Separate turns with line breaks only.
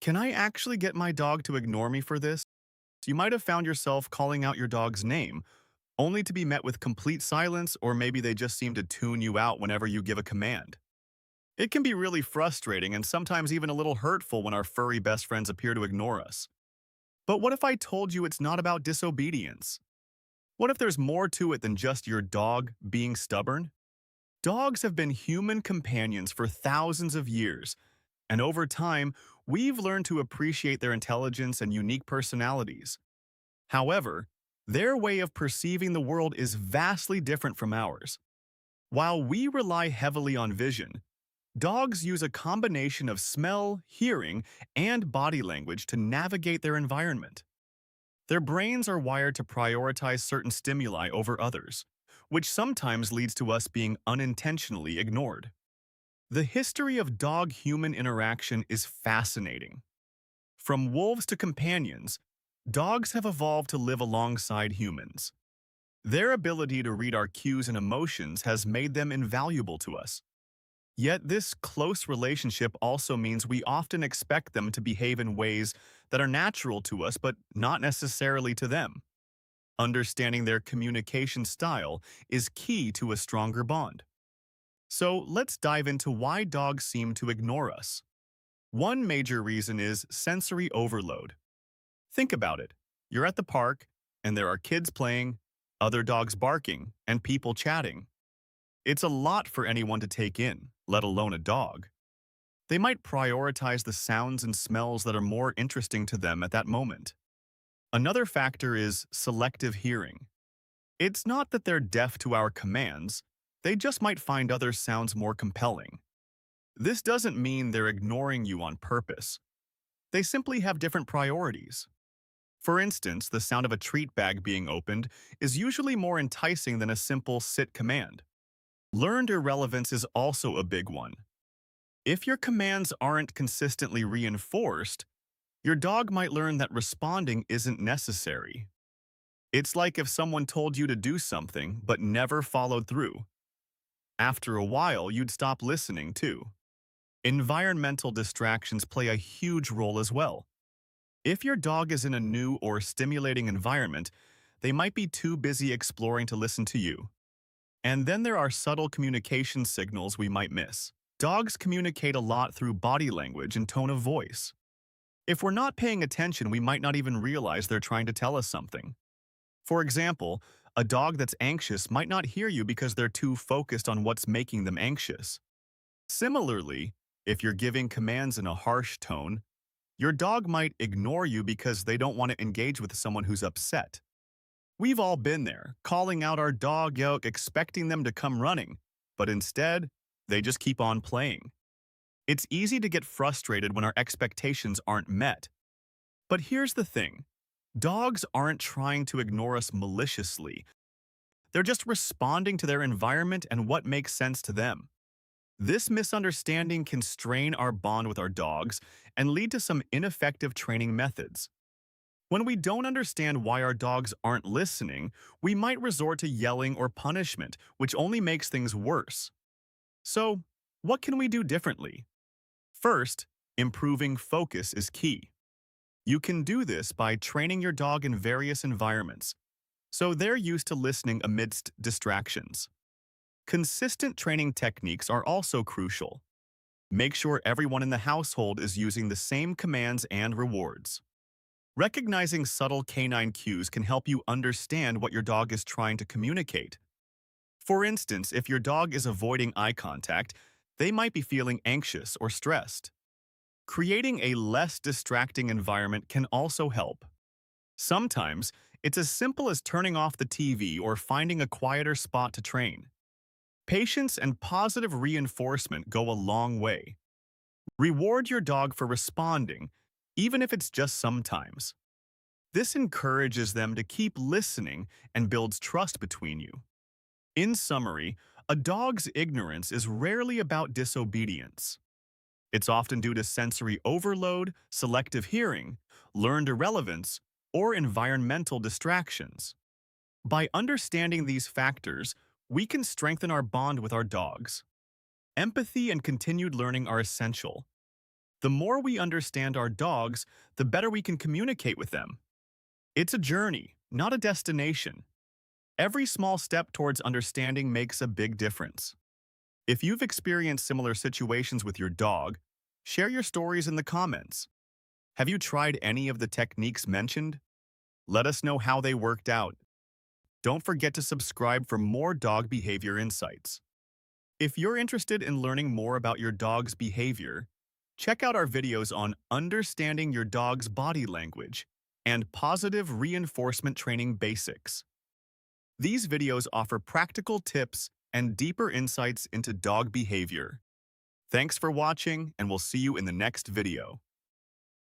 Can I actually get my dog to ignore me for this? You might have found yourself calling out your dog's name, only to be met with complete silence, or maybe they just seem to tune you out whenever you give a command. It can be really frustrating and sometimes even a little hurtful when our furry best friends appear to ignore us. But what if I told you it's not about disobedience? What if there's more to it than just your dog being stubborn? Dogs have been human companions for thousands of years, and over time, we've learned to appreciate their intelligence and unique personalities. However, their way of perceiving the world is vastly different from ours. While we rely heavily on vision, dogs use a combination of smell, hearing, and body language to navigate their environment. Their brains are wired to prioritize certain stimuli over others, which sometimes leads to us being unintentionally ignored. The history of dog-human interaction is fascinating. From wolves to companions, dogs have evolved to live alongside humans. Their ability to read our cues and emotions has made them invaluable to us. Yet this close relationship also means we often expect them to behave in ways that are natural to us but not necessarily to them. Understanding their communication style is key to a stronger bond. So let's dive into why dogs seem to ignore us. One major reason is sensory overload. Think about it. You're at the park, and there are kids playing, other dogs barking, and people chatting. It's a lot for anyone to take in, let alone a dog. They might prioritize the sounds and smells that are more interesting to them at that moment. Another factor is selective hearing. It's not that they're deaf to our commands, they just might find other sounds more compelling. This doesn't mean they're ignoring you on purpose. They simply have different priorities. For instance, the sound of a treat bag being opened is usually more enticing than a simple sit command. Learned irrelevance is also a big one. If your commands aren't consistently reinforced, your dog might learn that responding isn't necessary. It's like if someone told you to do something but never followed through. After a while, you'd stop listening too. Environmental distractions play a huge role as well. If your dog is in a new or stimulating environment, they might be too busy exploring to listen to you. And then there are subtle communication signals we might miss. Dogs communicate a lot through body language and tone of voice. If we're not paying attention, we might not even realize they're trying to tell us something. For example, a dog that's anxious might not hear you because they're too focused on what's making them anxious. Similarly, if you're giving commands in a harsh tone, your dog might ignore you because they don't want to engage with someone who's upset. We've all been there, calling out our dog, expecting them to come running, but instead, they just keep on playing. It's easy to get frustrated when our expectations aren't met. But here's the thing. Dogs aren't trying to ignore us maliciously. They're just responding to their environment and what makes sense to them. This misunderstanding can strain our bond with our dogs and lead to some ineffective training methods. When we don't understand why our dogs aren't listening, we might resort to yelling or punishment, which only makes things worse. So, what can we do differently? First, improving focus is key. You can do this by training your dog in various environments, so they're used to listening amidst distractions. Consistent training techniques are also crucial. Make sure everyone in the household is using the same commands and rewards. Recognizing subtle canine cues can help you understand what your dog is trying to communicate. For instance, if your dog is avoiding eye contact, they might be feeling anxious or stressed. Creating a less distracting environment can also help. Sometimes, it's as simple as turning off the TV or finding a quieter spot to train. Patience and positive reinforcement go a long way. Reward your dog for responding, even if it's just sometimes. This encourages them to keep listening and builds trust between you. In summary, a dog's ignorance is rarely about disobedience. It's often due to sensory overload, selective hearing, learned irrelevance, or environmental distractions. By understanding these factors, we can strengthen our bond with our dogs. Empathy and continued learning are essential. The more we understand our dogs, the better we can communicate with them. It's a journey, not a destination. Every small step towards understanding makes a big difference. If you've experienced similar situations with your dog, share your stories in the comments. Have you tried any of the techniques mentioned? Let us know how they worked out. Don't forget to subscribe for more dog behavior insights. If you're interested in learning more about your dog's behavior, check out our videos on understanding your dog's body language and positive reinforcement training basics. These videos offer practical tips and deeper insights into dog behavior. Thanks for watching, and we'll see you in the next video.